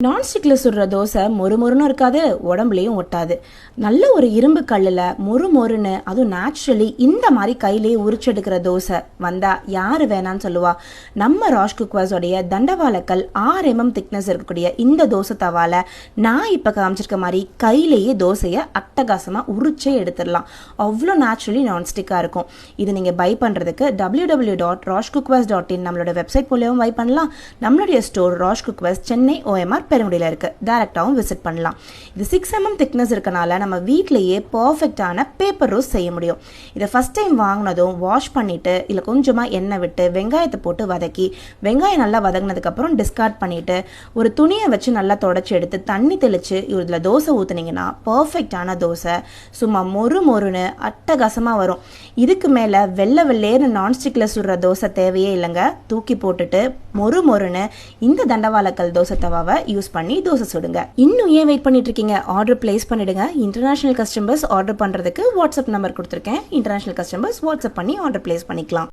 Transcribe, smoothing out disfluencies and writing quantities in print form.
நான்ஸ்டிக்ல சுடுற தோசை மொறுமொறுன்னு இருக்காது, உடம்புலையும் ஒட்டாது. நல்ல ஒரு இரும்பு கல்லில் மொறுமொறுன்னு, அதுவும் நேச்சுரலி இந்த மாதிரி கையிலேயே உரிச்செடுக்கிற தோசை வந்தா யாரு வேணான்னு சொல்லுவா. நம்ம ராஷ் குக்வாஸோடைய தண்டவாளக்கல் 6 mm திக்னஸ் இருக்கக்கூடிய இந்த தோசை தவால நான் இப்போ காமிச்சிருக்க மாதிரி கையிலேயே தோசையை அட்டகாசமாக உரிச்சே எடுத்துடலாம். அவ்வளோ நேச்சுரலி நான்ஸ்டிக்காக இருக்கும். இது நீங்கள் பை பண்ணுறதுக்கு www.rashcookwares.in நம்மளோட வெப்சைட் மூலியமாக பை பண்ணலாம். நம்மளுடைய ஸ்டோர் ராஷ் குக்வாஸ் சென்னை OMR பெருங்குடியில் இருக்கு. டைரக்டாகவும் விசிட் பண்ணலாம். இது 6 mm திக்னஸ் இருக்கனால நம்ம வீட்டிலேயே பர்ஃபெக்டான பேப்பர் ரோஸ்ட் செய்ய முடியும். இதை ஃபர்ஸ்ட் டைம் வாங்கினதும் வாஷ் பண்ணிட்டு இல்லை கொஞ்சமாக எண்ணெய் விட்டு வெங்காயத்தை போட்டு வதக்கி, வெங்காயம் நல்லா வதங்கினதுக்கப்புறம் டிஸ்கார்ட் பண்ணிட்டு ஒரு துணியை வச்சு நல்லா தொடச்சி எடுத்து தண்ணி தெளித்து இதில் தோசை ஊற்றுனீங்கன்னா பர்ஃபெக்டான தோசை சும்மா மொறுன்னு அட்டகாசமாக வரும். இதுக்கு மேலே வெள்ளையேன்னு நான்ஸ்டிக்கில் சுடுற தோசை தேவையே இல்லைங்க. தூக்கி போட்டுட்டு மொறுன்னு இந்த தண்டவாளக்கல் தோசை தவாவை யூஸ் பண்ணி தோசை சுடுங்க. இன்னும் ஏன் வெயிட் பண்ணிட்டு இருக்கீங்க? ஆர்டர் பிளேஸ் பண்ணிடுங்க. இன்டர்நேஷனல் கஸ்டமர்ஸ் ஆர்டர் பண்றதுக்கு வாட்ஸ்அப் நம்பர் கொடுத்துருக்கேன். இன்டர்நேஷனல் கஸ்டமர்ஸ் வாட்ஸ்அப் பண்ணி ஆர்டர் பிளேஸ் பண்ணிக்கலாம்.